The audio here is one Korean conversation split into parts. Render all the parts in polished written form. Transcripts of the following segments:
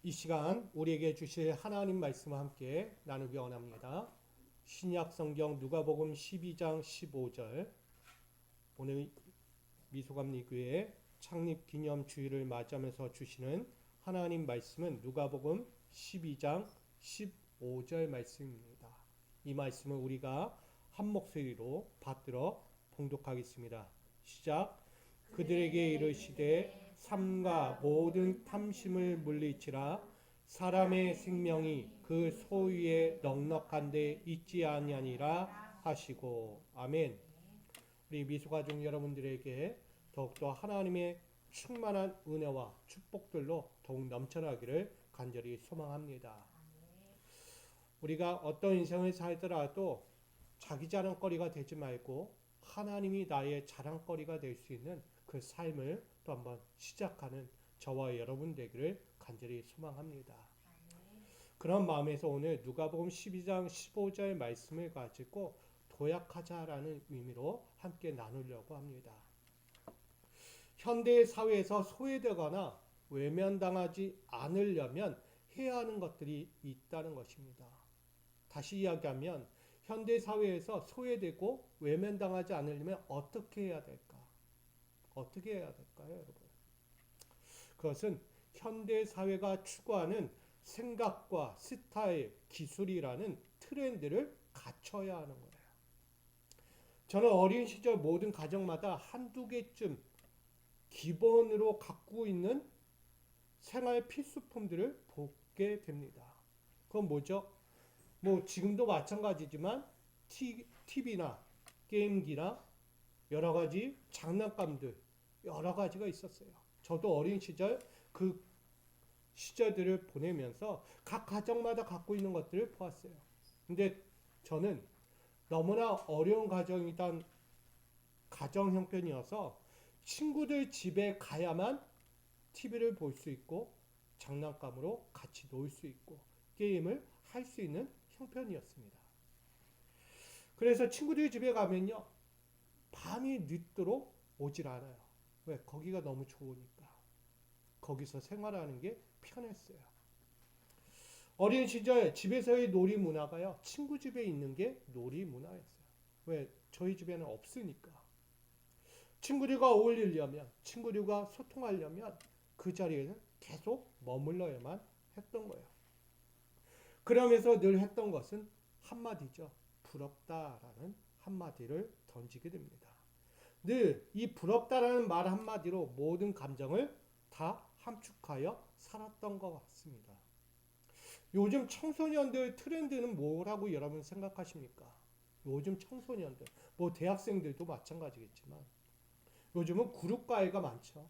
이 시간 우리에게 주실 하나님 말씀과 함께 나누기 원합니다. 신약 성경 누가복음 12장 15절. 오늘 미소감리교회 창립 기념 주일을 맞이하면서 주시는 하나님 말씀은 누가복음 12장 15절 말씀입니다. 이 말씀을 우리가 한 목소리로 받들어 봉독하겠습니다. 시작. 그들에게 이르시되 삼가 모든 탐심을 물리치라. 사람의 생명이 그 소유에 넉넉한 데 있지 아니하니라 하시고. 아멘. 우리 미소가족 여러분들에게 더욱더 하나님의 충만한 은혜와 축복들로 더욱 넘쳐나기를 간절히 소망합니다. 우리가 어떤 인생을 살더라도 자기 자랑거리가 되지 말고 하나님이 나의 자랑거리가 될 수 있는 그 삶을 또 한번 시작하는 저와 여러분 되기를 간절히 소망합니다. 그런 마음에서 오늘 누가복음 12장 15절 말씀을 가지고 도약하자라는 의미로 함께 나누려고 합니다. 현대 사회에서 소외되거나 외면당하지 않으려면 해야 하는 것들이 있다는 것입니다. 다시 이야기하면 현대 사회에서 소외되고 외면당하지 않으려면 어떻게 해야 될까? 어떻게 해야 될까요, 여러분? 그것은 현대 사회가 추구하는 생각과 스타일, 기술이라는 트렌드를 갖춰야 하는 거예요. 저는 어린 시절 모든 가정마다 한두 개쯤 기본으로 갖고 있는 생활 필수품들을 보게 됩니다. 그건 뭐죠? 뭐 지금도 마찬가지지만 TV나 게임기나 여러 가지 장난감들 여러 가지가 있었어요. 저도 어린 시절 그 시절들을 보내면서 각 가정마다 갖고 있는 것들을 보았어요. 근데 저는 너무나 어려운 가정이던 가정 형편이어서 친구들 집에 가야만 TV를 볼 수 있고 장난감으로 같이 놀 수 있고 게임을 할 수 있는 형편이었습니다. 그래서 친구들 집에 가면요, 밤이 늦도록 오질 않아요. 왜? 거기가 너무 좋으니까. 거기서 생활하는 게 편했어요. 어린 시절 집에서의 놀이 문화가요, 친구 집에 있는 게 놀이 문화였어요. 왜? 저희 집에는 없으니까. 친구들과 어울리려면, 친구들과 소통하려면 그 자리에 계속 머물러야만 했던 거예요. 그러면서 늘 했던 것은 한마디죠. 부럽다라는 한마디를 던지게 됩니다. 늘 이 부럽다라는 말 한마디로 모든 감정을 다 함축하여 살았던 것 같습니다. 요즘 청소년들 트렌드는 뭐라고 여러분 생각하십니까? 요즘 청소년들, 뭐 대학생들도 마찬가지겠지만 요즘은 그룹 과외가 많죠.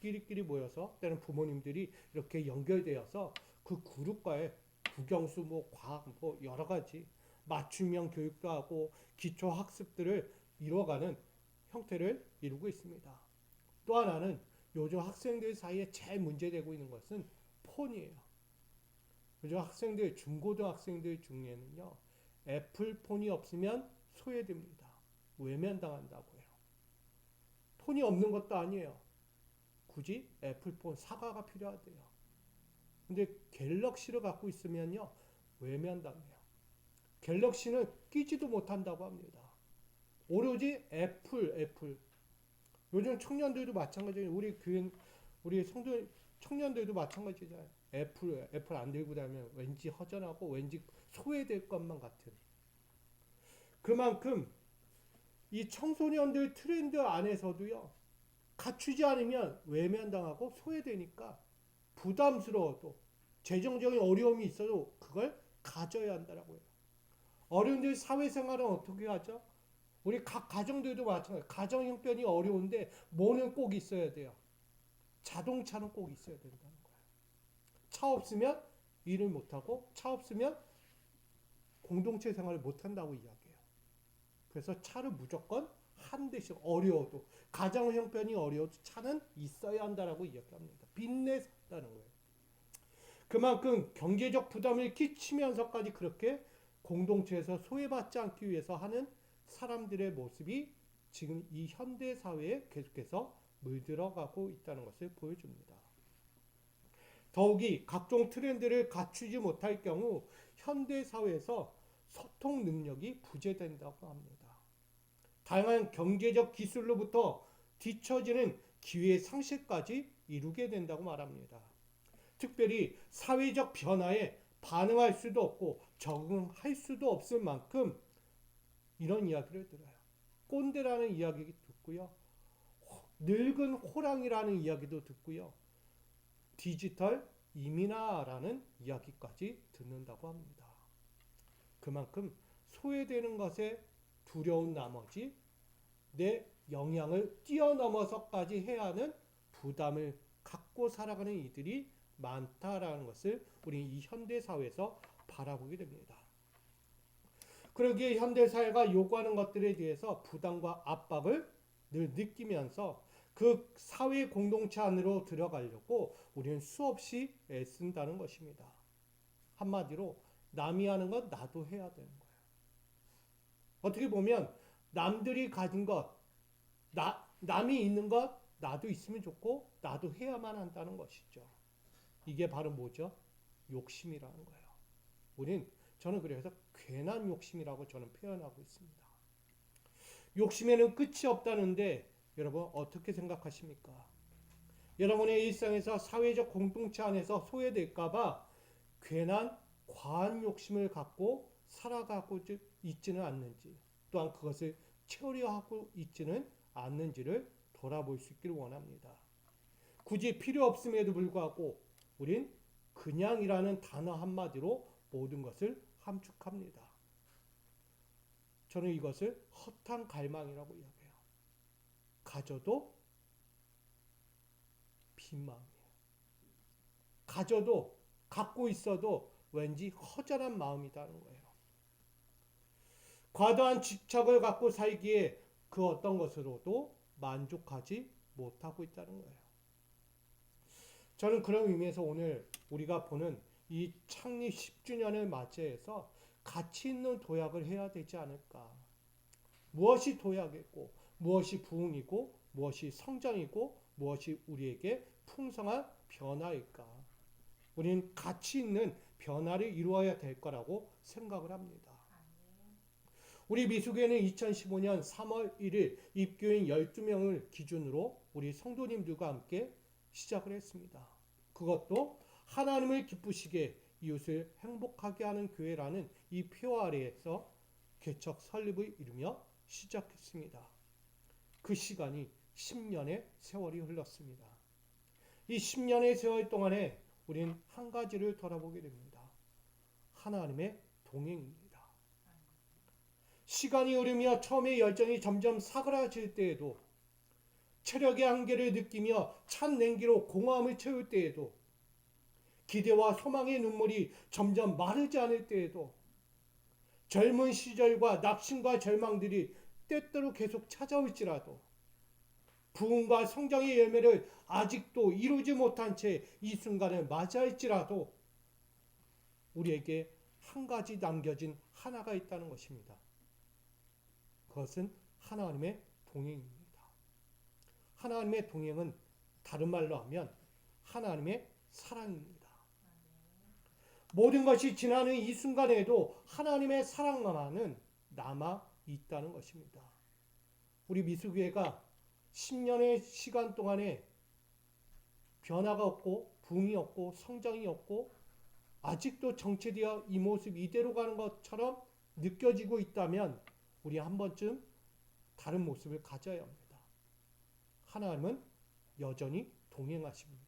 끼리끼리 모여서 때는 부모님들이 이렇게 연결되어서 그 그룹 과외 국영수 뭐 과학 뭐 여러 가지 맞춤형 교육도 하고 기초 학습들을 이루어가는 형태를 이루고 있습니다. 또 하나는 요즘 학생들 사이에 제일 문제되고 있는 것은 폰이에요. 요즘 학생들, 중고등학생들 중에는요, 애플폰이 없으면 소외됩니다. 외면당한다고 해요. 폰이 없는 것도 아니에요. 굳이 애플폰 사과가 필요하대요. 근데 갤럭시를 갖고 있으면요, 외면당해요. 갤럭시는 끼지도 못한다고 합니다. 오로지 애플. 요즘 청년들도 마찬가지예요. 우리 교인, 우리 성도 청년들도 마찬가지잖아요. 애플 안 들고 다니면 왠지 허전하고 왠지 소외될 것만 같은. 그만큼 이 청소년들 트렌드 안에서도요, 갖추지 않으면 외면당하고 소외되니까 부담스러워도 재정적인 어려움이 있어도 그걸 가져야 한다라고 해요. 어른들 사회생활은 어떻게 하죠? 우리 각 가정들도 마찬가지. 가정 형편이 어려운데 뭐는 꼭 있어야 돼요. 자동차는 꼭 있어야 된다는 거예요. 차 없으면 일을 못하고 차 없으면 공동체 생활을 못한다고 이야기해요. 그래서 차를 무조건 한 대씩 어려워도 가정 형편이 어려워도 차는 있어야 한다라고 이야기합니다. 빚내 산다는 거예요. 그만큼 경제적 부담을 끼치면서까지 그렇게 공동체에서 소외받지 않기 위해서 하는 사람들의 모습이 지금 이 현대 사회에 계속해서 물들어가고 있다는 것을 보여줍니다. 더욱이 각종 트렌드를 갖추지 못할 경우 현대 사회에서 소통 능력이 부재된다고 합니다. 다양한 경제적 기술로부터 뒤처지는 기회 상실까지 이루게 된다고 말합니다. 특별히 사회적 변화에 반응할 수도 없고 적응할 수도 없을 만큼 이런 이야기를 들어요. 꼰대라는 이야기 듣고요. 늙은 호랑이라는 이야기도 듣고요. 디지털 이민아라는 이야기까지 듣는다고 합니다. 그만큼 소외되는 것에 두려운 나머지 내 영향을 뛰어넘어서까지 해야 하는 부담을 갖고 살아가는 이들이 많다라는 것을 우리 이 현대사회에서 바라보게 됩니다. 그러기에 현대사회가 요구하는 것들에 대해서 부담과 압박을 늘 느끼면서 그 사회 공동체 안으로 들어가려고 우리는 수없이 애쓴다는 것입니다. 한마디로 남이 하는 것 나도 해야 되는 거예요. 어떻게 보면 남들이 가진 것, 남이 있는 것 나도 있으면 좋고 나도 해야만 한다는 것이죠. 이게 바로 뭐죠? 욕심이라는 거예요. 저는 그래서 괜한 욕심이라고 저는 표현하고 있습니다. 욕심에는 끝이 없다는데 여러분 어떻게 생각하십니까? 여러분의 일상에서 사회적 공동체 안에서 소외될까봐 괜한 과한 욕심을 갖고 살아가고 있지는 않는지, 또한 그것을 채우려 하고 있지는 않는지를 돌아볼 수 있기를 원합니다. 굳이 필요 없음에도 불구하고 우린 그냥이라는 단어 한마디로 모든 것을 함축합니다. 저는 이것을 허탄 갈망이라고 이야기해요. 가져도 빈 마음이에요. 가져도 갖고 있어도 왠지 허전한 마음이라는 거예요. 과도한 집착을 갖고 살기에 그 어떤 것으로도 만족하지 못하고 있다는 거예요. 저는 그런 의미에서 오늘 우리가 보는 이 창립 10주년을 맞이해서 가치 있는 도약을 해야 되지 않을까. 무엇이 도약이고 무엇이 부흥이고 무엇이 성장이고 무엇이 우리에게 풍성한 변화일까. 우리는 가치 있는 변화를 이루어야 될 거라고 생각을 합니다. 우리 미수교회는 2015년 3월 1일 입교인 12명을 기준으로 우리 성도님들과 함께 시작을 했습니다. 그것도 하나님을 기쁘시게 이웃을 행복하게 하는 교회라는 이 표 아래에서 개척 설립을 이루며 시작했습니다. 그 시간이 10년의 세월이 흘렀습니다. 이 10년의 세월 동안에 우리는 한 가지를 돌아보게 됩니다. 하나님의 동행입니다. 시간이 흐르며 처음에 열정이 점점 사그라질 때에도, 체력의 한계를 느끼며 찬 냉기로 공허함을 채울 때에도, 기대와 소망의 눈물이 점점 마르지 않을 때에도, 젊은 시절과 낙심과 절망들이 때때로 계속 찾아올지라도, 부흥과 성장의 열매를 아직도 이루지 못한 채 이 순간을 맞이할지라도 우리에게 한 가지 남겨진 하나가 있다는 것입니다. 그것은 하나님의 동행입니다. 하나님의 동행은 다른 말로 하면 하나님의 사랑입니다. 모든 것이 지나는 이 순간에도 하나님의 사랑만은 남아 있다는 것입니다. 우리 미수교회가 10년의 시간 동안에 변화가 없고 부흥이 없고 성장이 없고 아직도 정체되어 이 모습 이대로 가는 것처럼 느껴지고 있다면 우리 한 번쯤 다른 모습을 가져야 합니다. 하나님은 여전히 동행하십니다.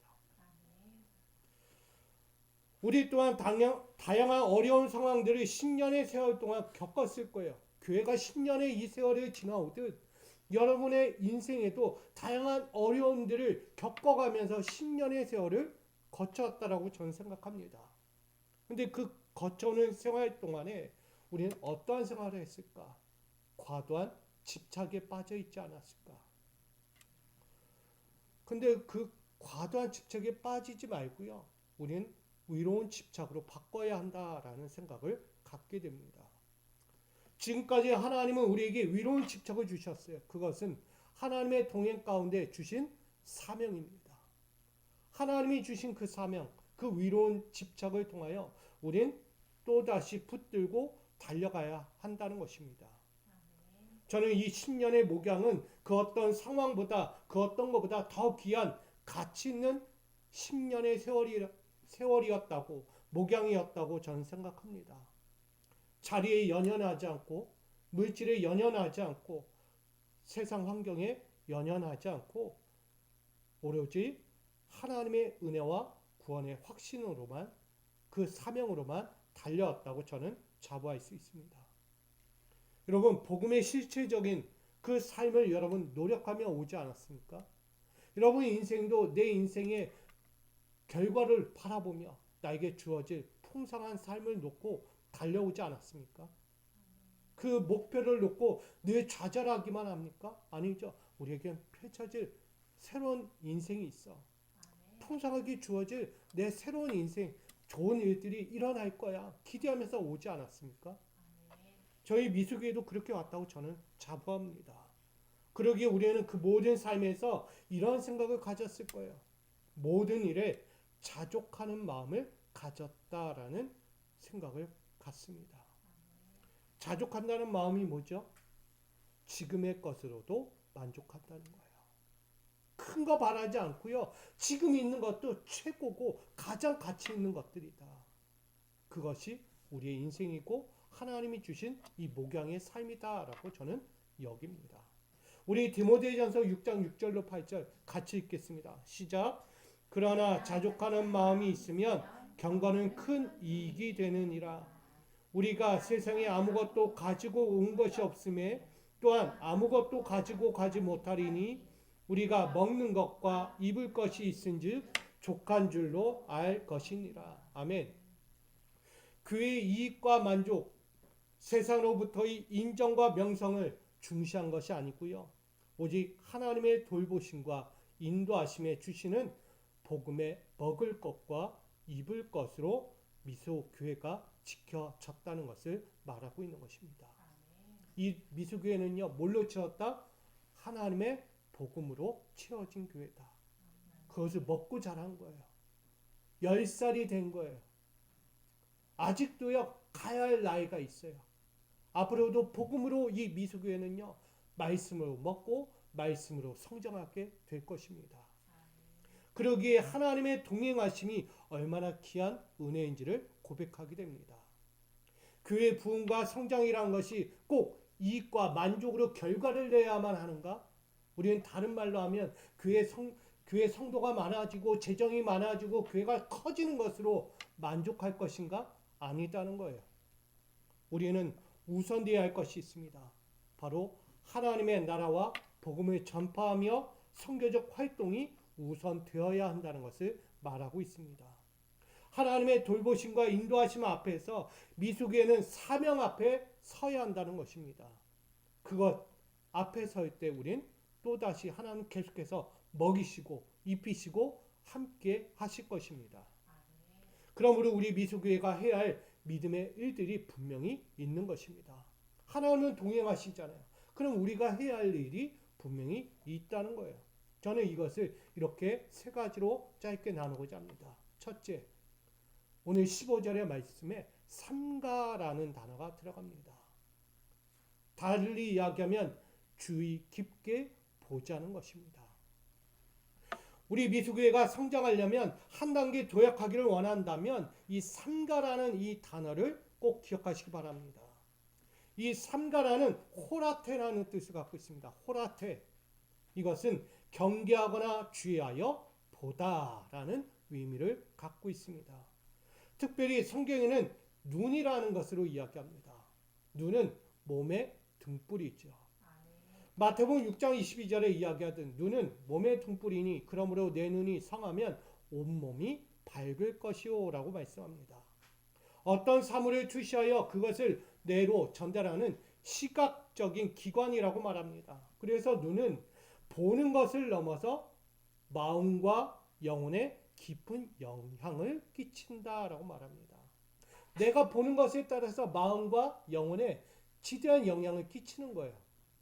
우리 또한 다양한 어려운 상황들을 10년의 세월 동안 겪었을 거예요. 교회가 10년의 이 세월을 지나오듯 여러분의 인생에도 다양한 어려움들을 겪어가면서 10년의 세월을 거쳤다라고 저는 생각합니다. 근데 그 거쳐오는 생활 동안에 우리는 어떠한 생활을 했을까? 과도한 집착에 빠져 있지 않았을까? 근데 그 과도한 집착에 빠지지 말고요. 우리는 의로운 집착으로 바꿔야 한다라는 생각을 갖게 됩니다. 지금까지 하나님은 우리에게 의로운 집착을 주셨어요. 그것은 하나님의 동행 가운데 주신 사명입니다. 하나님이 주신 그 사명, 그 위로운 집착을 통하여 우린 또다시 붙들고 달려가야 한다는 것입니다. 저는 이 10년의 목양은 그 어떤 상황보다 그 어떤 것보다 더 귀한 가치 있는 10년의 세월이었다고 목양이었다고 저는 생각합니다. 자리에 연연하지 않고 물질에 연연하지 않고 세상 환경에 연연하지 않고 오로지 하나님의 은혜와 구원의 확신으로만 그 사명으로만 달려왔다고 저는 자부할 수 있습니다. 여러분 복음의 실체적인 그 삶을 여러분 노력하며 오지 않았습니까? 여러분 인생도 내 인생의 결과를 바라보며 나에게 주어질 풍성한 삶을 놓고 달려오지 않았습니까? 그 목표를 놓고 늘 좌절하기만 합니까? 아니죠. 우리에겐 펼쳐질 새로운 인생이 있어. 풍성하게 주어질 내 새로운 인생, 좋은 일들이 일어날 거야. 기대하면서 오지 않았습니까? 저희 미숙에도 그렇게 왔다고 저는 자부합니다. 그러기에 우리는 그 모든 삶에서 이런 생각을 가졌을 거예요. 모든 일에 자족하는 마음을 가졌다라는 생각을 갖습니다. 자족한다는 마음이 뭐죠? 지금의 것으로도 만족한다는 거예요. 큰 거 바라지 않고요. 지금 있는 것도 최고고 가장 가치 있는 것들이다. 그것이 우리의 인생이고 하나님이 주신 이 목양의 삶이다라고 저는 여깁니다. 우리 디모데전서 6장 6절로 8절 같이 읽겠습니다. 시작. 그러나 자족하는 마음이 있으면 경건은 큰 이익이 되느니라. 우리가 세상에 아무것도 가지고 온 것이 없음에 또한 아무것도 가지고 가지 못하리니 우리가 먹는 것과 입을 것이 있은즉 족한 줄로 알 것이니라. 아멘. 그의 이익과 만족, 세상으로부터의 인정과 명성을 중시한 것이 아니고요. 오직 하나님의 돌보심과 인도하심에 주시는 복음에 먹을 것과 입을 것으로 미소 교회가 지켜졌다는 것을 말하고 있는 것입니다. 이 미소 교회는요, 뭘로 채웠다? 하나님의 복음으로 채워진 교회다. 그것을 먹고 자란 거예요. 10살이 된 거예요. 아직도요, 가야 할 나이가 있어요. 앞으로도 복음으로 이 미소 교회는요, 말씀으로 먹고 말씀으로 성장하게 될 것입니다. 그러기에 하나님의 동행하심이 얼마나 귀한 은혜인지를 고백하게 됩니다. 교회 부흥과 성장이라는 것이 꼭 이익과 만족으로 결과를 내야만 하는가? 우리는 다른 말로 하면 교회 성도가 많아지고 재정이 많아지고 교회가 커지는 것으로 만족할 것인가? 아니다는 거예요. 우리는 우선되어야 할 것이 있습니다. 바로 하나님의 나라와 복음을 전파하며 선교적 활동이 우선되어야 한다는 것을 말하고 있습니다. 하나님의 돌보심과 인도하심 앞에서 미숙에는 사명 앞에 서야 한다는 것입니다. 그것 앞에 설 때 우린 또다시 하나님 계속해서 먹이시고 입히시고 함께 하실 것입니다. 그러므로 우리 미숙교회가 해야 할 믿음의 일들이 분명히 있는 것입니다. 하나님은 동행하시잖아요. 그럼 우리가 해야 할 일이 분명히 있다는 거예요. 저는 이것을 이렇게 세 가지로 짧게 나누고자 합니다. 첫째, 오늘 15절의 말씀에 삼가라는 단어가 들어갑니다. 달리 이야기하면 주의 깊게 보자는 것입니다. 우리 미숙교회가 성장하려면 한 단계 도약하기를 원한다면 이 삼가라는 이 단어를 꼭 기억하시기 바랍니다. 이 삼가라는 호라테라는 뜻을 갖고 있습니다. 호라테. 이것은 경계하거나 주의하여 보다라는 의미를 갖고 있습니다. 특별히 성경에는 눈이라는 것으로 이야기합니다. 눈은 몸의 등불이죠. 마태복음 6장 22절에 이야기하던 눈은 몸의 등불이니 그러므로 내 눈이 성하면 온몸이 밝을 것이오 라고 말씀합니다. 어떤 사물을 투시하여 그것을 뇌로 전달하는 시각적인 기관이라고 말합니다. 그래서 눈은 보는 것을 넘어서 마음과 영혼에 깊은 영향을 끼친다라고 말합니다. 내가 보는 것에 따라서 마음과 영혼에 지대한 영향을 끼치는 거예요.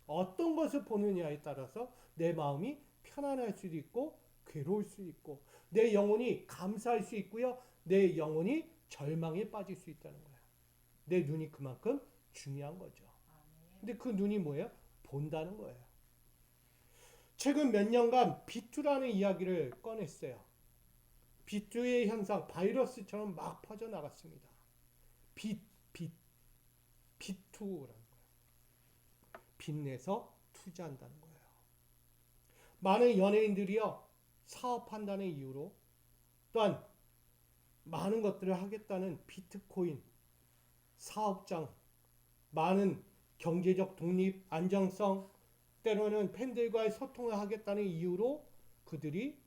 어떤 것을 보느냐에 따라서 내 마음이 편안할 수도 있고 괴로울 수 있고 내 영혼이 감사할 수 있고요. 내 영혼이 절망에 빠질 수 있다는 거예요. 내 눈이 그만큼 중요한 거죠. 근데 그 눈이 뭐예요? 본다는 거예요. 최근 몇 년간 B2라는 이야기를 꺼냈어요. B2의 현상, 바이러스처럼 막 퍼져나갔습니다. B2라는 거예요. 빚내서 투자한다는 거예요. 많은 연예인들이요, 사업한다는 이유로 또한 많은 것들을 하겠다는 비트코인, 사업장, 많은 경제적 독립, 안정성, 때로는 팬들과의 소통을 하겠다는 이유로 그들이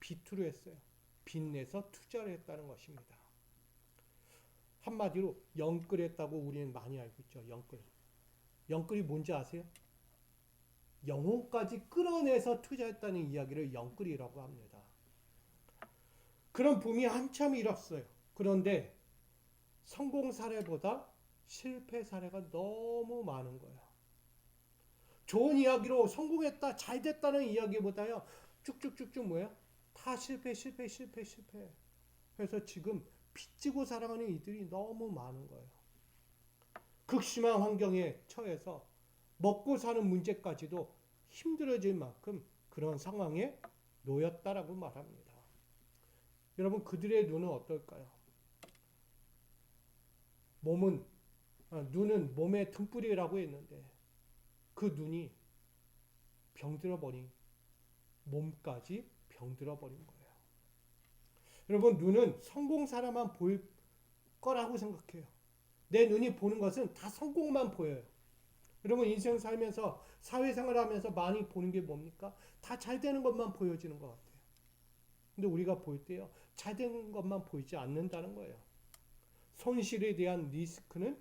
B2를 했어요. 빚내서 투자를 했다는 것입니다. 한마디로 영끌했다고 우리는 많이 알고 있죠. 영끌. 영끌이 뭔지 아세요? 영혼까지 끌어내서 투자했다는 이야기를 영끌이라고 합니다. 그런 붐이 한참 일었어요. 그런데 성공 사례보다 실패 사례가 너무 많은 거예요. 좋은 이야기로 성공했다, 잘 됐다는 이야기보다요. 쭉쭉쭉쭉 뭐예요? 다 실패. 그래서 지금 빚지고 살아가는 이들이 너무 많은 거예요. 극심한 환경에 처해서 먹고 사는 문제까지도 힘들어질 만큼 그런 상황에 놓였다라고 말합니다. 여러분, 그들의 눈은 어떨까요? 눈은 몸의 등불이라고 했는데 그 눈이 병들어 버린, 몸까지 병들어 버린 거예요. 여러분, 눈은 성공 사람만 보일 거라고 생각해요. 내 눈이 보는 것은 다 성공만 보여요. 여러분, 인생 살면서 사회생활 하면서 많이 보는 게 뭡니까? 다 잘 되는 것만 보여지는 것 같아요. 근데 우리가 볼 때요, 잘 되는 것만 보이지 않는다는 거예요. 손실에 대한 리스크는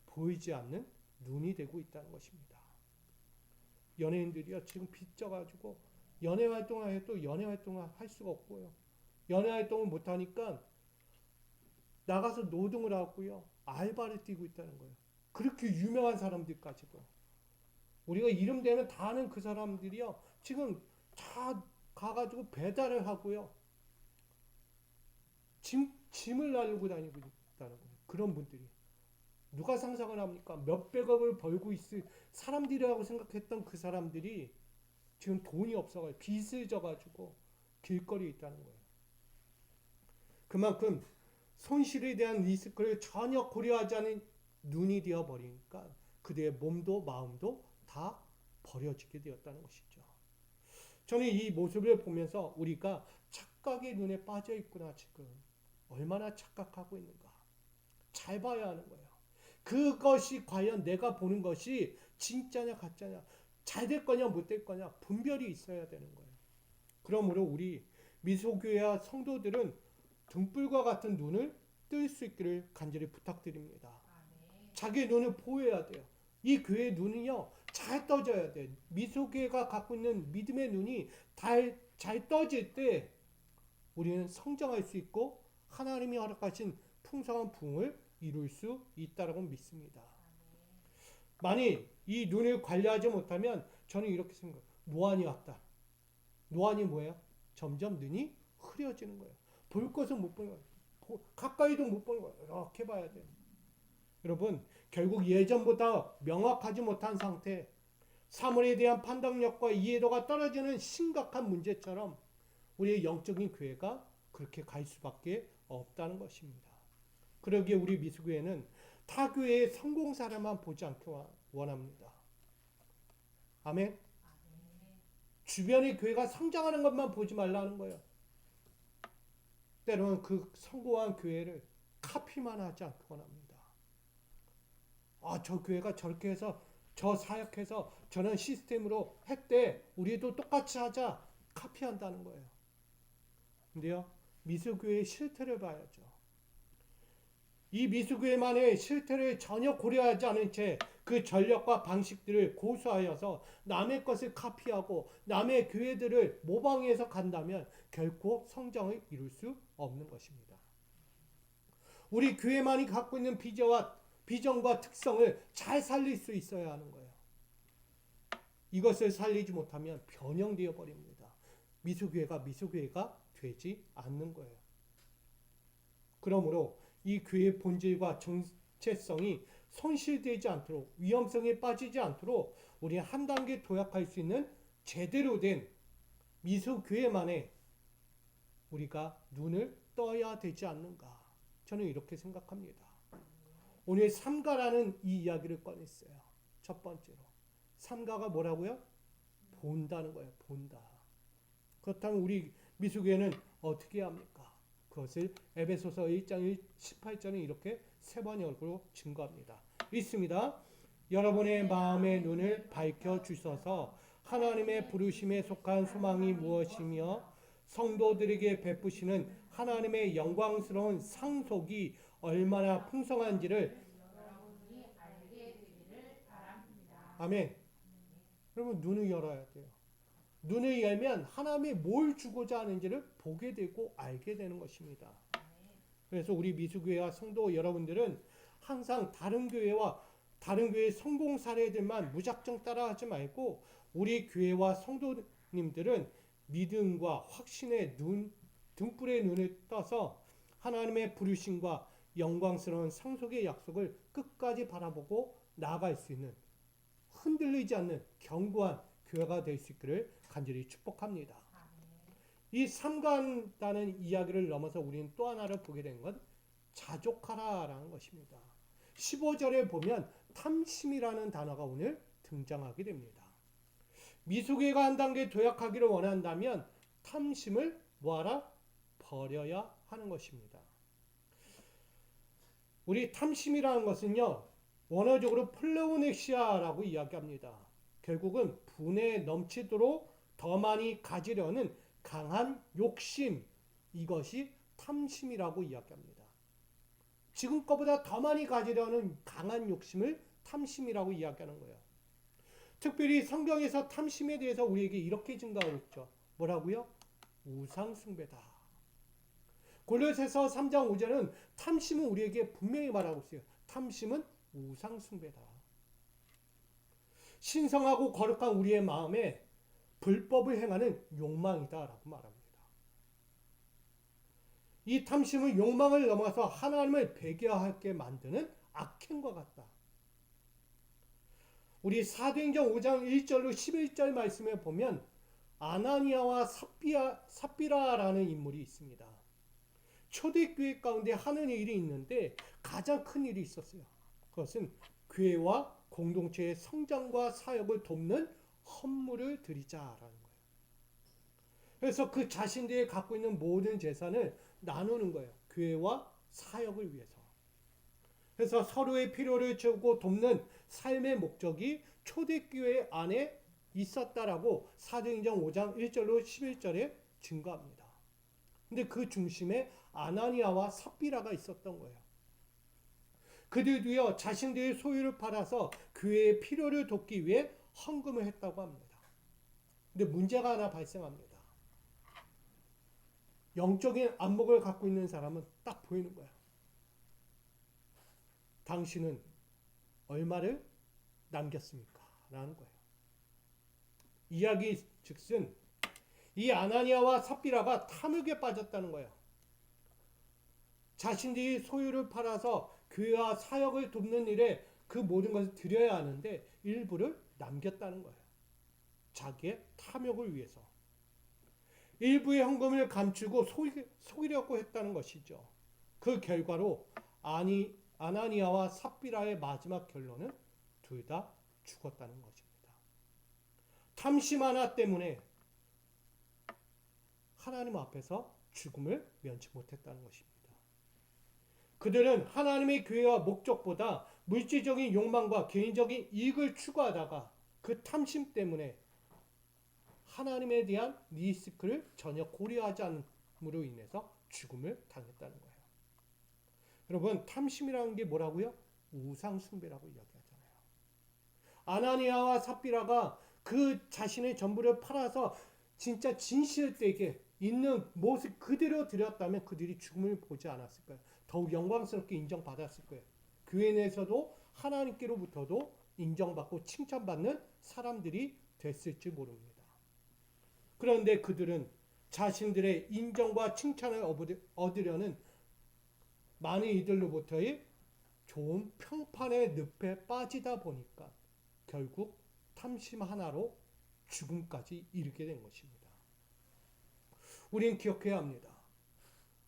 보이지 않는 눈이 되고 있다는 것입니다. 연예인들이요, 지금 빚져가지고 연예 활동을 해도 연예 활동을 할 수가 없고요. 연예 활동을 못하니까 나가서 노동을 하고요, 알바를 뛰고 있다는 거예요. 그렇게 유명한 사람들까지도. 우리가 이름 대면 다 아는 그 사람들이요, 지금 다 가가지고 배달을 하고요, 짐을 나르고 다니고 있다는 거예요. 그런 분들이. 누가 상상을 합니까? 몇백억을 벌고 있을 사람들이라고 생각했던 그 사람들이 지금 돈이 없어가지고 빚을 져가지고 길거리에 있다는 거예요. 그만큼 손실에 대한 리스크를 전혀 고려하지 않은 눈이 되어버리니까 그들의 몸도 마음도 다 버려지게 되었다는 것이죠. 저는 이 모습을 보면서 우리가 착각의 눈에 빠져 있구나. 지금 얼마나 착각하고 있는가. 잘 봐야 하는 거예요. 그것이 과연 내가 보는 것이 진짜냐 가짜냐, 잘 될 거냐 못 될 거냐 분별이 있어야 되는 거예요. 그러므로 우리 미소교회와 성도들은 등불과 같은 눈을 뜰 수 있기를 간절히 부탁드립니다. 자기 눈을 보여야 돼요. 이 교회의 눈은요, 잘 떠져야 돼. 미소교회가 갖고 있는 믿음의 눈이 잘 떠질 때 우리는 성장할 수 있고 하나님이 허락하신 풍성한 부흥을 이룰 수 있다고 믿습니다. 만일 이 눈을 관리하지 못하면 저는 이렇게 생각해요. 노안이 왔다. 노안이 뭐예요? 점점 눈이 흐려지는 거예요. 볼 것은 못 보는 거예요. 가까이도 못 보는 거예요. 이렇게 봐야 돼요. 여러분, 결국 예전보다 명확하지 못한 상태, 사물에 대한 판단력과 이해도가 떨어지는 심각한 문제처럼 우리의 영적인 교회가 그렇게 갈 수밖에 없다는 것입니다. 그러기에 우리 미수교회는 타 교회의 성공 사례만 보지 않기 원합니다. 아멘. 주변의 교회가 성장하는 것만 보지 말라는 거예요. 때로는 그 성공한 교회를 카피만 하지 않기 원합니다. 저 교회가 저렇게 해서 저 사역해서 저런 시스템으로 했대, 우리도 똑같이 하자, 카피한다는 거예요. 근데요, 미수교회의 실태를 봐야죠. 이 미수교회만의 실태를 전혀 고려하지 않은 채 그 전략과 방식들을 고수하여서 남의 것을 카피하고 남의 교회들을 모방해서 간다면 결코 성장을 이룰 수 없는 것입니다. 우리 교회만이 갖고 있는 비전과 특성을 잘 살릴 수 있어야 하는 거예요. 이것을 살리지 못하면 변형되어 버립니다. 미수교회가 되지 않는 거예요. 그러므로 이 교회의 본질과 정체성이 손실되지 않도록, 위험성에 빠지지 않도록 우리 한 단계 도약할 수 있는 제대로 된 미수교회만에 우리가 눈을 떠야 되지 않는가. 저는 이렇게 생각합니다. 오늘 삼가라는 이 이야기를 꺼냈어요. 첫 번째로. 삼가가 뭐라고요? 본다는 거예요. 본다. 그렇다면 우리 미수교회는 어떻게 합니까? 그것을 에베소서 1장 18절에 이렇게 세 번역으로 증거합니다. 읽습니다. 여러분의 마음의 눈을 밝혀 주셔서 하나님의 부르심에 속한 소망이 무엇이며 성도들에게 베푸시는 하나님의 영광스러운 상속이 얼마나 풍성한지를 아멘. 여러분 눈을 열어야 돼요. 눈을 열면 하나님이 뭘 주고자 하는지를 보게 되고 알게 되는 것입니다. 그래서 우리 미수교회와 성도 여러분들은 항상 다른 교회의 성공 사례들만 무작정 따라하지 말고 우리 교회와 성도님들은 믿음과 확신의 등불의 눈을 떠서 하나님의 부르심과 영광스러운 상속의 약속을 끝까지 바라보고 나아갈 수 있는 흔들리지 않는 견고한 교회가 될 수 있기를 간절히 축복합니다. 이 삼간다는 이야기를 넘어서 우리는 또 하나를 보게 된 건 자족하라라는 것입니다. 15절에 보면 탐심이라는 단어가 오늘 등장하게 됩니다. 미수교회가 한 단계 도약하기를 원한다면 탐심을 뭐하라? 버려야 하는 것입니다. 우리 탐심이라는 것은요, 원어적으로 플레오넥시아라고 이야기합니다. 결국은 분에 넘치도록 더 많이 가지려는 강한 욕심, 이것이 탐심이라고 이야기합니다. 지금 거보다 더 많이 가지려는 강한 욕심을 탐심이라고 이야기하는 거예요. 특별히 성경에서 탐심에 대해서 우리에게 이렇게 증가하고 있죠. 뭐라고요? 우상숭배다. 골로새서 3장 5절은 탐심은 우리에게 분명히 말하고 있어요. 탐심은 우상숭배다. 신성하고 거룩한 우리의 마음에 불법을 행하는 욕망이다라고 말합니다. 이 탐심은 욕망을 넘어서 하나님을 배교하게 만드는 악행과 같다. 우리 사도행전 5장 1절로 11절 말씀에 보면 아나니아와 삽비라라는 인물이 있습니다. 초대교회 가운데 하는 일이 있는데 가장 큰 일이 있었어요. 그것은 교회와 공동체의 성장과 사역을 돕는 헌물을 드리자라는 거예요. 그래서 그 자신들이 갖고 있는 모든 재산을 나누는 거예요. 교회와 사역을 위해서. 그래서 서로의 필요를 채우고 돕는 삶의 목적이 초대교회 안에 있었다라고 사도행전 5장 1절로 11절에 증거합니다. 근데 그 중심에 아나니아와 삽비라가 있었던 거예요. 그들도요, 자신들의 소유를 팔아서 교회의 필요를 돕기 위해 헌금을 했다고 합니다. 근데 문제가 하나 발생합니다. 영적인 안목을 갖고 있는 사람은 딱 보이는 거야. 당신은 얼마를 남겼습니까? 라는 거예요. 이야기 즉슨 이 아나니아와 삽비라가 탐욕에 빠졌다는 거예요. 자신들이 소유를 팔아서 교회와 사역을 돕는 일에 그 모든 것을 드려야 하는데 일부를 남겼다는 거예요. 자기의 탐욕을 위해서. 일부의 헌금을 감추고 속이려고 했다는 것이죠. 그 결과로 아나니아와 삽비라의 마지막 결론은 둘 다 죽었다는 것입니다. 탐심 하나 때문에 하나님 앞에서 죽음을 면치 못했다는 것입니다. 그들은 하나님의 교회와 목적보다 물질적인 욕망과 개인적인 이익을 추구하다가 그 탐심 때문에 하나님에 대한 리스크를 전혀 고려하지 않음으로 인해서 죽음을 당했다는 거예요. 여러분, 탐심이라는 게 뭐라고요? 우상숭배라고 이야기하잖아요. 아나니아와 삽비라가 그 자신의 전부를 팔아서 진짜 진실되게 있는 모습 그대로 드렸다면 그들이 죽음을 보지 않았을 거예요. 더욱 영광스럽게 인정받았을 거예요. 교회 내에서도 하나님께로부터도 인정받고 칭찬받는 사람들이 됐을지 모릅니다. 그런데 그들은 자신들의 인정과 칭찬을 얻으려는 많은 이들로부터의 좋은 평판의 늪에 빠지다 보니까 결국 탐심 하나로 죽음까지 이르게 된 것입니다. 우리는 기억해야 합니다.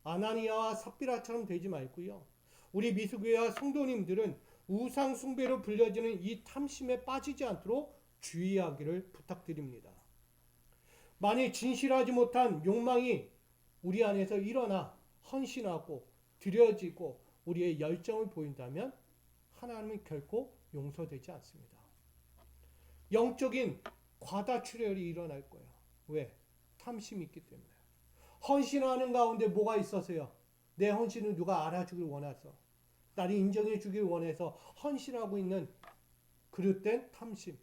아나니아와 삽비라처럼 되지 말고요. 우리 미수교회와 성도님들은 우상 숭배로 불려지는 이 탐심에 빠지지 않도록 주의하기를 부탁드립니다. 만일 진실하지 못한 욕망이 우리 안에서 일어나 헌신하고 드려지고 우리의 열정을 보인다면 하나님은 결코 용서되지 않습니다. 영적인 과다출혈이 일어날 거예요. 왜? 탐심이 있기 때문에. 헌신하는 가운데 뭐가 있어서요? 내 헌신을 누가 알아주길 원해서, 나를 인정해 주길 원해서 헌신하고 있는 그릇된 탐심.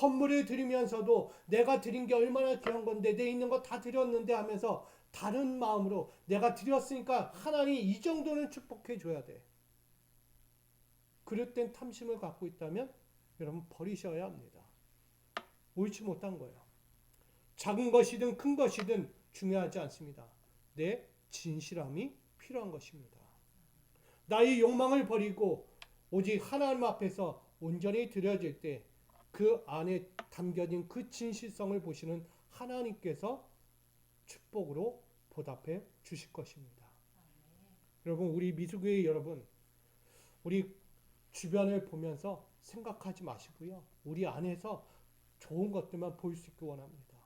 헌물을 드리면서도 내가 드린 게 얼마나 귀한 건데, 내 있는 거 다 드렸는데 하면서 다른 마음으로 내가 드렸으니까 하나님 이 정도는 축복해 줘야 돼. 그릇된 탐심을 갖고 있다면 여러분 버리셔야 합니다. 옳지 못한 거예요. 작은 것이든 큰 것이든 중요하지 않습니다. 내 진실함이 필요한 것입니다. 나의 욕망을 버리고 오직 하나님 앞에서 온전히 드려질 때 그 안에 담겨진 그 진실성을 보시는 하나님께서 축복으로 보답해 주실 것입니다. 여러분, 우리 미수교회 여러분, 우리 주변을 보면서 생각하지 마시고요. 우리 안에서 좋은 것들만 보일 수 있기 원합니다.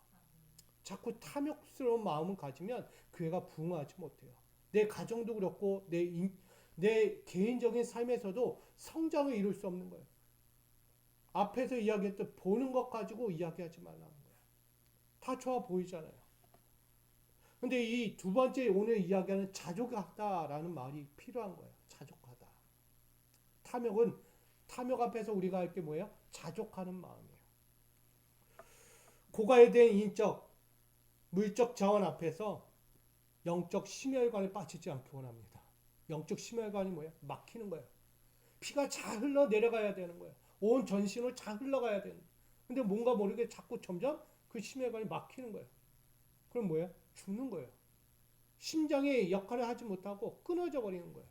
자꾸 탐욕스러운 마음을 가지면 교회가 부흥하지 못해요. 내 가정도 그렇고 내 개인적인 삶에서도 성장을 이룰 수 없는 거예요. 앞에서 이야기했던 보는 것 가지고 이야기하지 말라는 거예요. 다 좋아 보이잖아요. 근데 이 두 번째 오늘 이야기하는 자족하다라는 말이 필요한 거예요. 자족하다. 탐욕 앞에서 우리가 할 게 뭐예요? 자족하는 마음이에요. 고가에 대한 인적, 물적 자원 앞에서 영적 심혈관에 빠지지 않기 원합니다. 영적 심혈관이 뭐예요? 막히는 거예요. 피가 잘 흘러 내려가야 되는 거예요. 온 전신으로 잘 흘러가야 되는 거예요. 근데 뭔가 모르게 자꾸 점점 그 심혈관이 막히는 거예요. 그럼 뭐예요? 죽는 거예요. 심장의 역할을 하지 못하고 끊어져 버리는 거예요.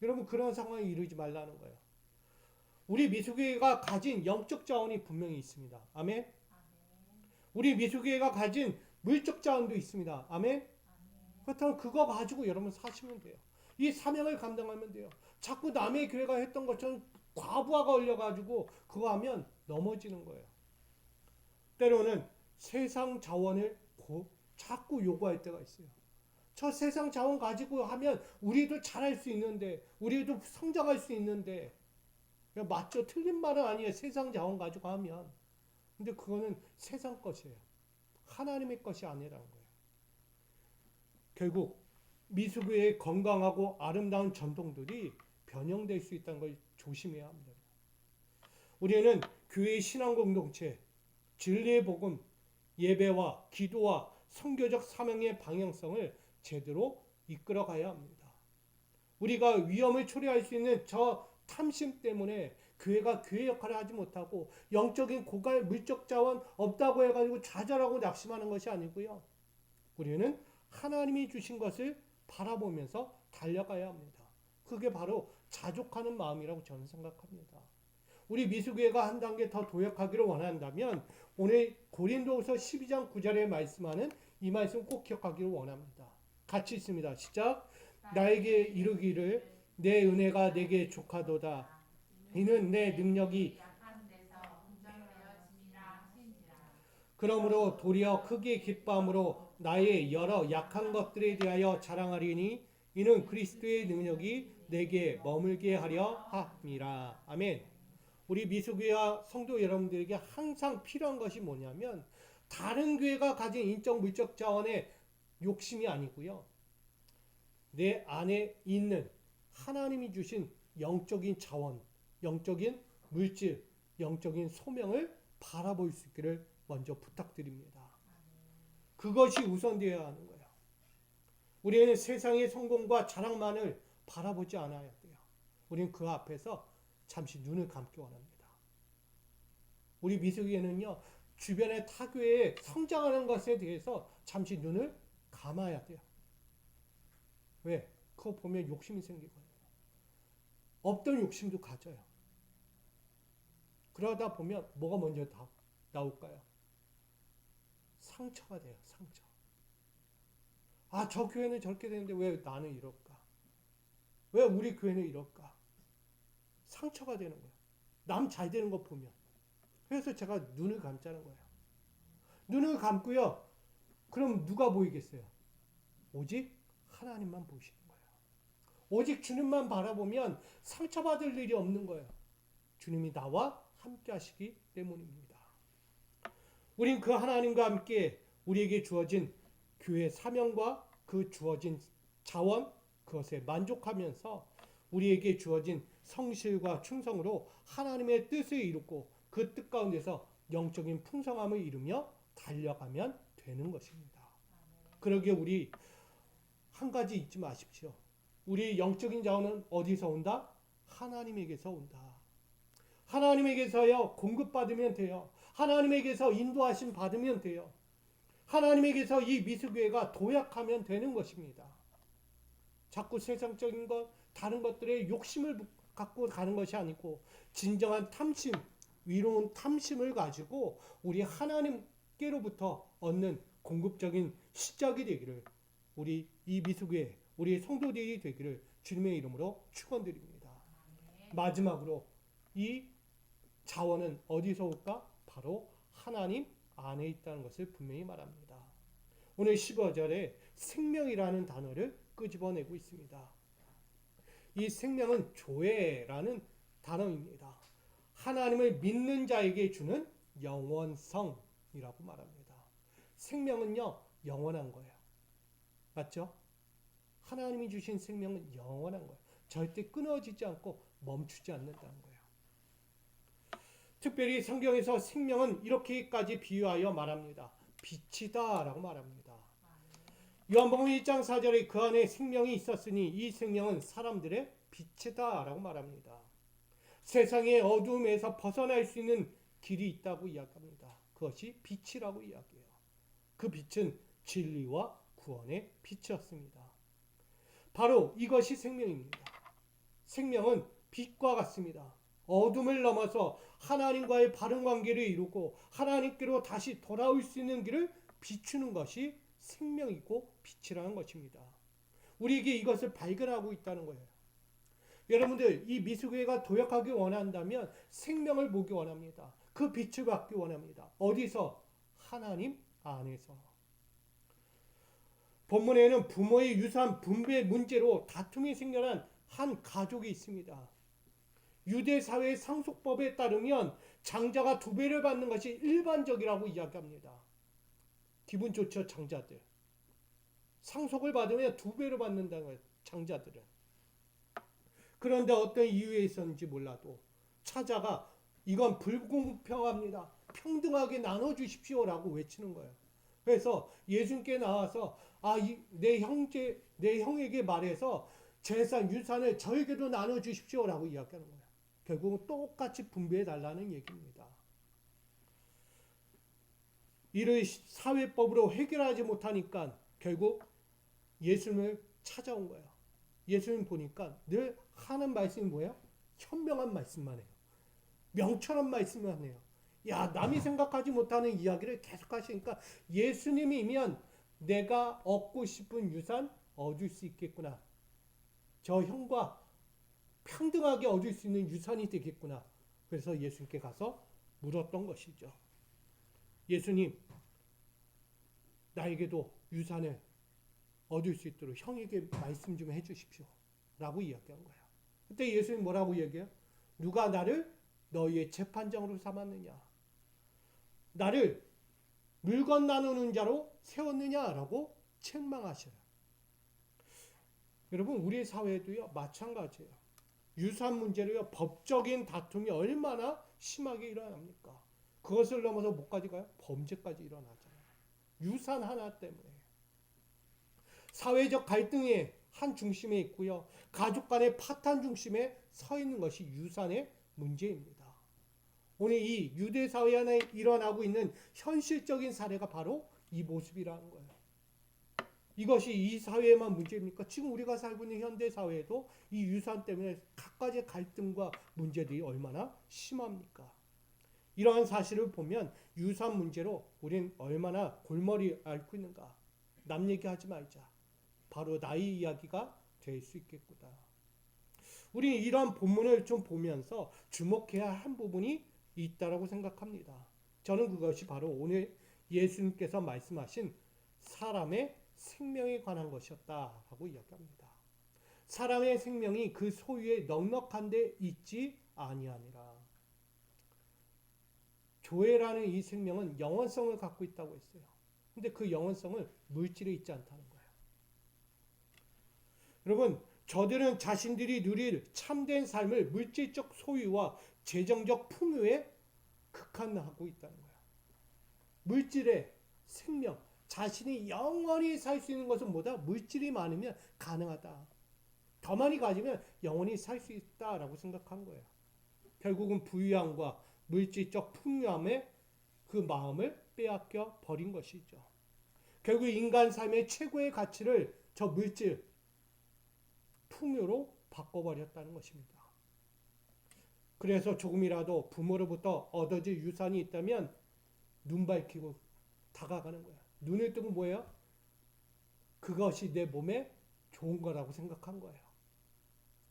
여러분, 그런 상황에 이르지 말라는 거예요. 우리 미수교회가 가진 영적 자원이 분명히 있습니다. 아멘. 우리 미수교회가 가진 물적 자원도 있습니다. 아멘. 그렇다면 그거 가지고 여러분 사시면 돼요. 이 사명을 감당하면 돼요. 자꾸 남의 교회가 했던 것처럼 과부하가 올려가지고 그거 하면 넘어지는 거예요. 때로는 세상 자원을 자꾸 요구할 때가 있어요. 저 세상 자원 가지고 하면 우리도 잘할 수 있는데, 우리도 성장할 수 있는데, 맞죠? 틀린 말은 아니에요. 세상 자원 가지고 하면. 근데 그거는 세상 것이에요. 하나님의 것이 아니라는 거예요. 결국 미수교회의 건강하고 아름다운 전통들이 변형될 수 있다는 걸 조심해야 합니다. 우리는 교회의 신앙 공동체, 진리의 복음, 예배와 기도와 선교적 사명의 방향성을 제대로 이끌어가야 합니다. 우리가 위험을 초래할 수 있는 저 탐심 때문에 교회가 교회 역할을 하지 못하고 영적인 고갈 물적 자원 없다고 해가지고 좌절하고 낙심하는 것이 아니고요. 우리는 하나님이 주신 것을 바라보면서 달려가야 합니다. 그게 바로 자족하는 마음이라고 저는 생각합니다. 우리 미수교회가 한 단계 더 도약하기를 원한다면 오늘 고린도후서 12장 9절에 말씀하는 이 말씀 꼭 기억하기를 원합니다. 같이 있습니다. 시작. 나에게 이르기를 내 은혜가 내게 족하도다. 이는 내 능력이 그러므로 도리어 크게 기뻐함으로 나의 여러 약한 것들에 대하여 자랑하리니 이는 그리스도의 능력이 내게 머물게 하려 함이라. 아멘. 우리 미수교회와 성도 여러분들에게 항상 필요한 것이 뭐냐면 다른 교회가 가진 인적 물적 자원의 욕심이 아니고요. 내 안에 있는 하나님이 주신 영적인 자원, 영적인 물질, 영적인 소명을 바라볼 수 있기를 먼저 부탁드립니다. 그것이 우선되어야 하는 거예요. 우리는 세상의 성공과 자랑만을 바라보지 않아야 돼요. 우리는 그 앞에서 잠시 눈을 감기 원합니다. 우리 미수교회는요, 주변의 타교에 성장하는 것에 대해서 잠시 눈을 감아야 돼요. 왜? 그거 보면 욕심이 생기거든요. 없던 욕심도 가져요. 그러다 보면 뭐가 먼저 나올까요? 상처가 돼요. 상처. 아, 저 교회는 저렇게 되는데 왜 나는 이럴까? 왜 우리 교회는 이럴까? 상처가 되는 거예요. 남 잘 되는 거 보면. 그래서 제가 눈을 감자는 거예요. 눈을 감고요. 그럼 누가 보이겠어요? 오직 하나님만 보시는 거예요. 오직 주님만 바라보면 상처받을 일이 없는 거예요. 주님이 나와 함께 하시기 때문입니다. 우린 그 하나님과 함께 우리에게 주어진 교회 사명과 그 주어진 자원, 그것에 만족하면서 우리에게 주어진 성실과 충성으로 하나님의 뜻을 이루고 그 뜻 가운데서 영적인 풍성함을 이루며 달려가면 되는 것입니다. 그러기에 우리 한 가지 잊지 마십시오. 우리 영적인 자원은 어디서 온다? 하나님에게서 온다. 하나님에게서요 공급받으면 돼요. 하나님에게서 인도하심 받으면 돼요. 하나님에게서 이 미수교회가 도약하면 되는 것입니다. 자꾸 세상적인 것, 다른 것들의 욕심을 갖고 가는 것이 아니고 진정한 탐심, 위로운 탐심을 가지고 우리 하나님께로부터 얻는 공급적인 시작이 되기를 우리 이 미수교회, 우리 성도들이 되기를 주님의 이름으로 축원드립니다. 마지막으로 이 자원은 어디서 올까? 바로 하나님 안에 있다는 것을 분명히 말합니다. 오늘 15절에 생명이라는 단어를 끄집어내고 있습니다. 이 생명은 조회라는 단어입니다. 하나님을 믿는 자에게 주는 영원성이라고 말합니다. 생명은요 영원한 거예요. 맞죠? 하나님이 주신 생명은 영원한 거예요. 절대 끊어지지 않고 멈추지 않는다는 거예요. 특별히 성경에서 생명은 이렇게까지 비유하여 말합니다. 빛이다 라고 말합니다. 요한복음 1장 4절에 그 안에 생명이 있었으니 이 생명은 사람들의 빛이다 라고 말합니다. 세상의 어두움에서 벗어날 수 있는 길이 있다고 이야기합니다. 그것이 빛이라고 이야기해요. 그 빛은 진리와 구원의 빛이었습니다. 바로 이것이 생명입니다. 생명은 빛과 같습니다. 어둠을 넘어서 하나님과의 바른 관계를 이루고 하나님께로 다시 돌아올 수 있는 길을 비추는 것이 생명이고 빛이라는 것입니다. 우리에게 이것을 발견하고 있다는 거예요. 여러분들 이 미수교회가 도약하기 원한다면 생명을 보기 원합니다. 그 빛을 받기 원합니다. 어디서? 하나님 안에서. 본문에는 부모의 유산 분배 문제로 다툼이 생겨난 한 가족이 있습니다. 유대 사회의 상속법에 따르면 장자가 2배를 받는 것이 일반적이라고 이야기합니다. 기분 좋죠, 장자들. 상속을 받으면 2배로 받는다는 거예요, 장자들은. 그런데 어떤 이유에 있었는지 몰라도 차자가 이건 불공평합니다. 평등하게 나눠주십시오라고 외치는 거예요. 그래서 예수님께 나와서 내 형에게 말해서 재산, 유산을 저에게도 나눠주십시오라고 이야기하는 거예요. 결국은 똑같이 분배해 달라는 얘기입니다. 이를 사회법으로 해결하지 못하니까 결국 예수님을 찾아온 거예요. 예수님 보니까 늘 하는 말씀이 뭐예요? 현명한 말씀만 해요. 명철한 말씀만 해요. 야, 남이 생각하지 못하는 이야기를 계속 하시니까 예수님이면 내가 얻고 싶은 유산 얻을 수 있겠구나. 저 형과 평등하게 얻을 수 있는 유산이 되겠구나. 그래서 예수님께 가서 물었던 것이죠. 예수님, 나에게도 유산을 얻을 수 있도록 형에게 말씀 좀 해주십시오. 라고 이야기한 거예요. 그때 예수님 뭐라고 얘기해요? 누가 나를 너희의 재판장으로 삼았느냐? 나를 물건 나누는 자로 세웠느냐라고 책망하셔요. 여러분, 우리 사회도요 마찬가지예요. 유산 문제로요 법적인 다툼이 얼마나 심하게 일어납니까? 그것을 넘어서 뭐까지 가요? 범죄까지 일어나잖아요. 유산 하나 때문에. 사회적 갈등의 한 중심에 있고요. 가족 간의 파탄 중심에 서 있는 것이 유산의 문제입니다. 오늘 이 유대 사회 안에 일어나고 있는 현실적인 사례가 바로 이 모습이라는 거예요. 이것이 이 사회에만 문제입니까? 지금 우리가 살고 있는 현대 사회에도 이 유산 때문에 각가지 갈등과 문제들이 얼마나 심합니까? 이러한 사실을 보면 유산 문제로 우린 얼마나 골머리 앓고 있는가. 남 얘기하지 말자. 바로 나의 이야기가 될 수 있겠구나. 우리는 이러한 본문을 좀 보면서 주목해야 한 부분이 있다라고 생각합니다. 저는 그것이 바로 오늘 예수님께서 말씀하신 사람의 생명에 관한 것이었다라고 이야기합니다. 사람의 생명이 그 소유에 넉넉한 데 있지 아니하니라. 교회라는 이 생명은 영원성을 갖고 있다고 했어요. 근데 그 영원성은 물질에 있지 않다는 거예요. 여러분, 저들은 자신들이 누릴 참된 삶을 물질적 소유와 재정적 풍요에 극한하고 있다는 거예요. 물질의 생명, 자신이 영원히 살 수 있는 것은 뭐다? 물질이 많으면 가능하다. 더 많이 가지면 영원히 살 수 있다라고 생각한 거예요. 결국은 부유함과 물질적 풍요함에 그 마음을 빼앗겨 버린 것이죠. 결국 인간 삶의 최고의 가치를 저 물질, 풍요로 바꿔버렸다는 것입니다. 그래서 조금이라도 부모로부터 얻어질 유산이 있다면 눈 밝히고 다가가는 거야. 눈을 뜨고 뭐예요? 그것이 내 몸에 좋은 거라고 생각한 거예요.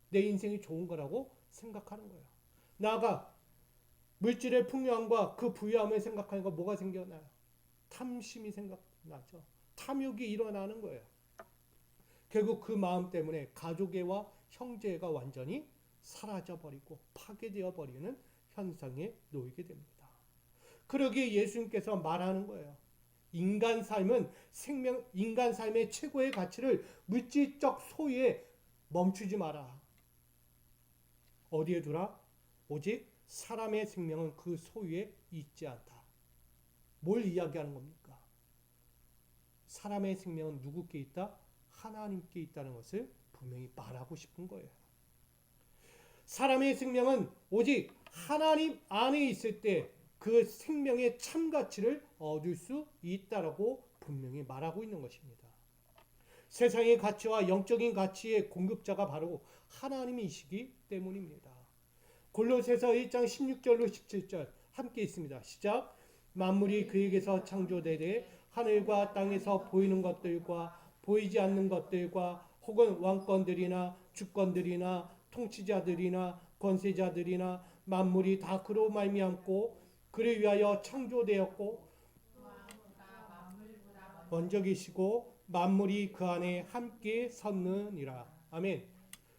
내 인생이 좋은 거라고 생각하는 거예요. 나아가 물질의 풍요함과 그 부유함을 생각하니까 뭐가 생겨나요? 탐심이 생각나죠. 탐욕이 일어나는 거예요. 결국 그 마음 때문에 가족애와 형제가 완전히 사라져버리고 파괴되어 버리는 현상에 놓이게 됩니다. 그러기에 예수님께서 말하는 거예요. 인간 삶은 인간 삶의 최고의 가치를 물질적 소유에 멈추지 마라. 어디에 두라? 오직 사람의 생명은 그 소유에 있지 않다. 뭘 이야기하는 겁니까? 사람의 생명은 누구께 있다? 하나님께 있다는 것을 분명히 말하고 싶은 거예요. 사람의 생명은 오직 하나님 안에 있을 때 그 생명의 참 가치를 얻을 수 있다라고 분명히 말하고 있는 것입니다. 세상의 가치와 영적인 가치의 공급자가 바로 하나님이시기 때문입니다. 골로새서 1장 16절로 17절 함께 있습니다. 시작. 만물이 그에게서 창조되되 하늘과 땅에서 보이는 것들과 보이지 않는 것들과 혹은 왕권들이나 주권들이나 통치자들이나 권세자들이나 만물이 다 그로 말미암고 그를 위하여 창조되었고 먼저 계시고 만물이 그 안에 함께 섰느니라. 아멘.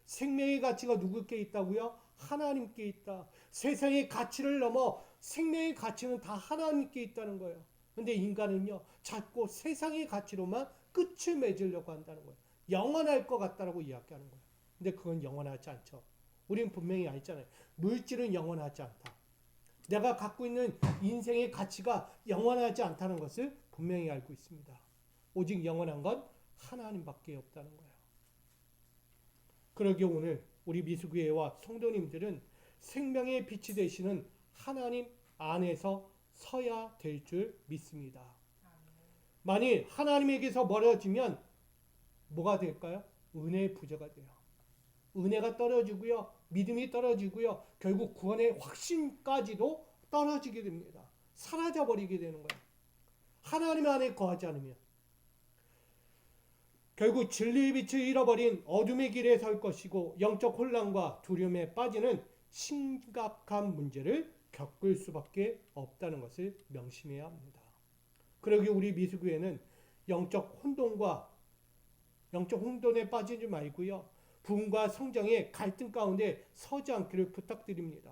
생명의 가치가 누구께 있다고요? 하나님께 있다. 세상의 가치를 넘어 생명의 가치는 다 하나님께 있다는 거예요. 근데 인간은요, 자꾸 세상의 가치로만 끝을 맺으려고 한다는 거예요. 영원할 것 같다라고 이야기하는 거예요. 근데 그건 영원하지 않죠. 우린 분명히 알잖아요. 물질은 영원하지 않다. 내가 갖고 있는 인생의 가치가 영원하지 않다는 것을 분명히 알고 있습니다. 오직 영원한 건 하나님밖에 없다는 거예요. 그러기에 오늘 우리 미수교회와 성도님들은 생명의 빛이 되시는 하나님 안에서 서야 될 줄 믿습니다. 만일 하나님에게서 멀어지면 뭐가 될까요? 은혜의 부재가 돼요. 은혜가 떨어지고요. 믿음이 떨어지고요. 결국 구원의 확신까지도 떨어지게 됩니다. 사라져버리게 되는 거예요. 하나님 안에 거하지 않으면. 결국 진리의 빛을 잃어버린 어둠의 길에 설 것이고 영적 혼란과 두려움에 빠지는 심각한 문제를 겪을 수밖에 없다는 것을 명심해야 합니다. 그러기 우리 미수교회는 영적 혼돈에 빠지지 말고요. 부흥과 성장의 갈등 가운데 서지 않기를 부탁드립니다.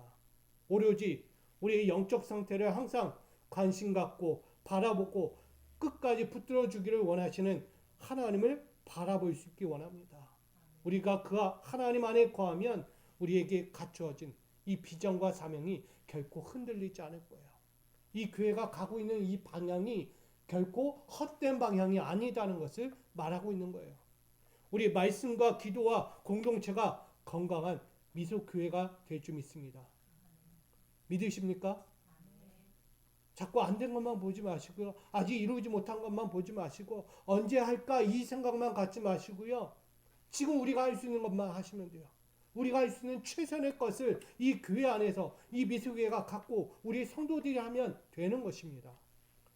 오로지 우리의 영적 상태를 항상 관심 갖고 바라보고 끝까지 붙들어 주기를 원하시는 하나님을 바라볼 수 있기 원합니다. 우리가 그 하나님 안에 거하면 우리에게 갖추어진 이 비전과 사명이 결코 흔들리지 않을 거예요. 이 교회가 가고 있는 이 방향이 결코 헛된 방향이 아니다는 것을 말하고 있는 거예요. 우리 말씀과 기도와 공동체가 건강한 미소교회가 될 줄 믿습니다. 믿으십니까? 자꾸 안 된 것만 보지 마시고요. 아직 이루지 못한 것만 보지 마시고 언제 할까 이 생각만 갖지 마시고요. 지금 우리가 할 수 있는 것만 하시면 돼요. 우리가 할 수 있는 최선의 것을 이 교회 안에서 이 미수교회가 갖고 우리 성도들이 하면 되는 것입니다.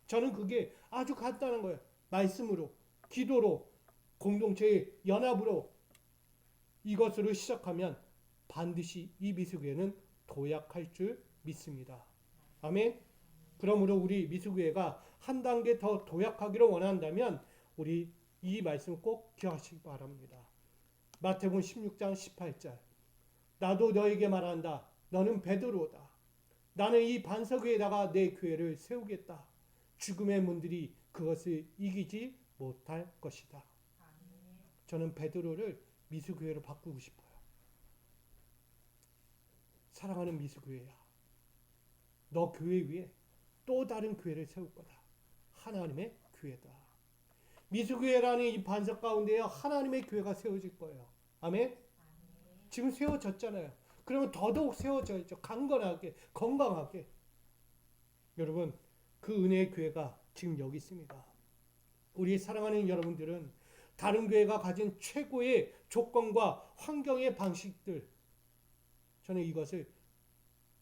저는 그게 아주 간단한 거예요. 말씀으로, 기도로, 공동체의 연합으로 이것으로 시작하면 반드시 이 미수교회는 도약할 줄 믿습니다. 아멘. 그러므로 우리 미수교회가 한 단계 더 도약하기를 원한다면 우리 이 말씀 꼭 기억하시기 바랍니다. 마태복음 16장 18절. 나도 너에게 말한다. 너는 베드로다. 나는 이 반석 위에다가 내 교회를 세우겠다. 죽음의 문들이 그것을 이기지 못할 것이다. 저는 베드로를 미수교회로 바꾸고 싶어요. 사랑하는 미수교회야. 너 교회 위에 또 다른 교회를 세울 거다. 하나님의 교회다. 미수교회라는 이 반석 가운데에 하나님의 교회가 세워질 거예요. 아멘? 지금 세워졌잖아요. 그러면 더더욱 세워져야죠. 강건하게, 건강하게. 여러분, 그 은혜의 교회가 지금 여기 있습니다. 우리 사랑하는 여러분들은 다른 교회가 가진 최고의 조건과 환경의 방식들, 저는 이것을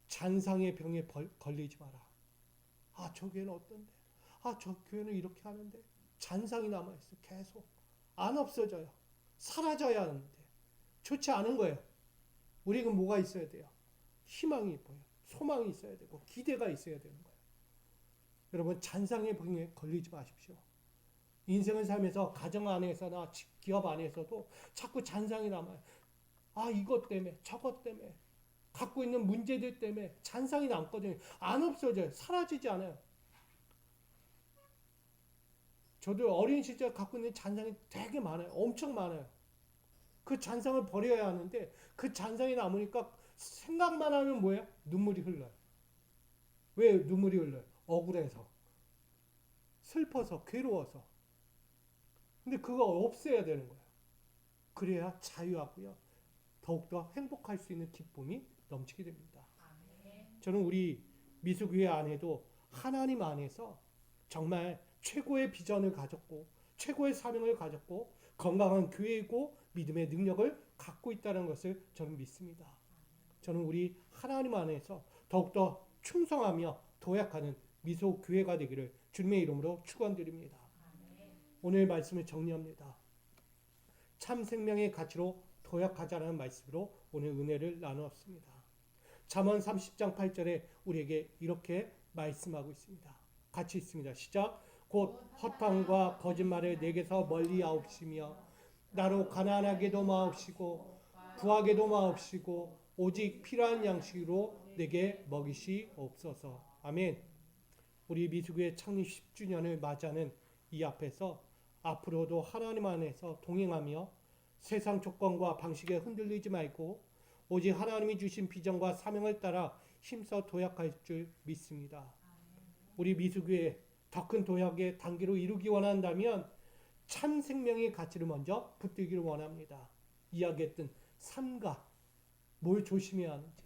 잔상의 병에 걸리지 마라. 아, 저 교회는 어떤데? 아, 저 교회는 이렇게 하는데. 잔상이 남아있어. 계속. 안 없어져요. 사라져야 하는데. 좋지 않은 거예요. 우리는 뭐가 있어야 돼요? 희망이 있고요. 소망이 있어야 되고 기대가 있어야 되는 거예요. 여러분, 잔상의 병에 걸리지 마십시오. 인생을 살면서 가정 안에서나 기업 안에서도 자꾸 잔상이 남아요. 아, 이것 때문에 저것 때문에 갖고 있는 문제들 때문에 잔상이 남거든요. 안 없어져요. 사라지지 않아요. 저도 어린 시절 갖고 있는 잔상이 되게 많아요. 엄청 많아요. 그 잔상을 버려야 하는데 그 잔상이 남으니까 생각만 하면 뭐예요? 눈물이 흘러요. 왜 눈물이 흘러요? 억울해서, 슬퍼서, 괴로워서. 근데 그거 없애야 되는 거예요. 그래야 자유하고요. 더욱더 행복할 수 있는 기쁨이 넘치게 됩니다. 저는 우리 미수교회 안에도 하나님 안에서 정말 최고의 비전을 가졌고 최고의 사명을 가졌고 건강한 교회이고 믿음의 능력을 갖고 있다는 것을 저는 믿습니다. 저는 우리 하나님 안에서 더욱더 충성하며 도약하는 미소교회가 되기를 주님의 이름으로 축원드립니다. 오늘 말씀을 정리합니다. 참 생명의 가치로 도약하자는 말씀으로 오늘 은혜를 나누었습니다. 잠언 30장 8절에 우리에게 이렇게 말씀하고 있습니다. 같이 있습니다. 시작. 곧 허탕과 거짓말을 내게서 멀리 하옵시며 나로 가난하게도 마옵시고 부하게도 마옵시고 오직 필요한 양식으로 내게 먹이시옵소서. 아멘. 우리 미수교회 창립 10주년을 맞이하는 이 앞에서 앞으로도 하나님 안에서 동행하며 세상 조건과 방식에 흔들리지 말고 오직 하나님이 주신 비전과 사명을 따라 힘써 도약할 줄 믿습니다. 우리 미수교회 더 큰 도약의 단계로 이루기 원한다면 참 생명의 가치를 먼저 붙들기를 원합니다. 이야기했던 삶과 뭘 조심해야 하는지,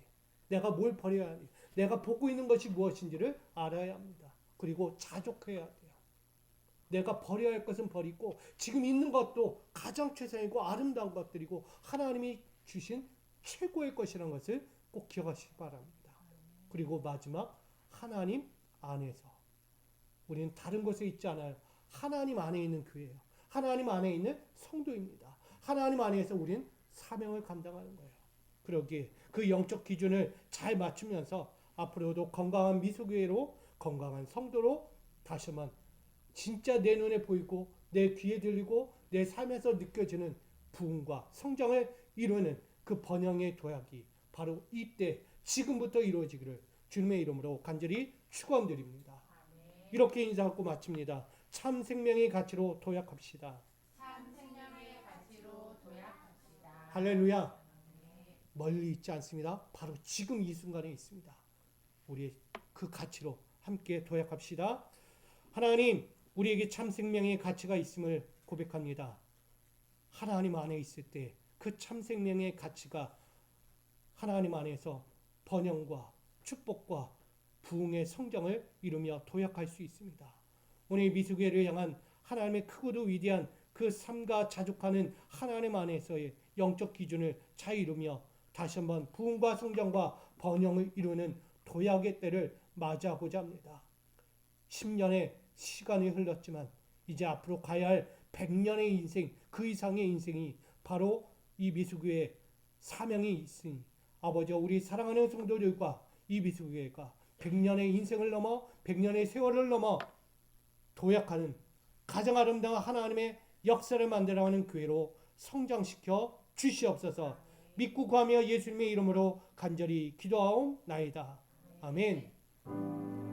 내가 뭘 버려야 하는지, 내가 보고 있는 것이 무엇인지를 알아야 합니다. 그리고 자족해야 돼요. 내가 버려야 할 것은 버리고 지금 있는 것도 가장 최선이고 아름다운 것들이고 하나님이 주신 최고의 것이라는 것을 꼭 기억하시기 바랍니다. 그리고 마지막, 하나님 안에서 우리는 다른 곳에 있지 않아요. 하나님 안에 있는 교회예요. 하나님 안에 있는 성도입니다. 하나님 안에서 우리는 사명을 감당하는 거예요. 그러기에 그 영적 기준을 잘 맞추면서 앞으로도 건강한 미소교회로, 건강한 성도로 다시 한번 진짜 내 눈에 보이고 내 귀에 들리고 내 삶에서 느껴지는 부흥과 성장을 이루는 그 번영의 도약이 바로 이때 지금부터 이루어지기를 주님의 이름으로 간절히 축원드립니다. 이렇게 인사하고 마칩니다. 참 생명의 가치로 도약합시다. 참 생명의 가치로 도약합시다. 할렐루야. 멀리 있지 않습니다. 바로 지금 이 순간에 있습니다. 우리 그 가치로 함께 도약합시다. 하나님, 우리에게 참 생명의 가치가 있음을 고백합니다. 하나님 안에 있을 때 그 참 생명의 가치가 하나님 안에서 번영과 축복과 부흥의 성장을 이루며 도약할 수 있습니다. 오늘 미수교회를 향한 하나님의 크고도 위대한 그 삶과 자족하는 하나님 안에서의 영적 기준을 잘 이루며 다시 한번 부흥과 성장과 번영을 이루는 도약의 때를 맞이하고자 합니다. 10년의 시간이 흘렀지만 이제 앞으로 가야 할 100년의 인생, 그 이상의 인생이 바로 이 미수교회의 사명이 있으니 아버지와 우리 사랑하는 성도들과 이 미수교회가 100년의 인생을 넘어 100년의 세월을 넘어 도약하는 가장 아름다운 하나님의 역사를 만들어가는 교회로 성장시켜 주시옵소서. 믿고 구하며 예수님의 이름으로 간절히 기도하옵나이다. 아멘.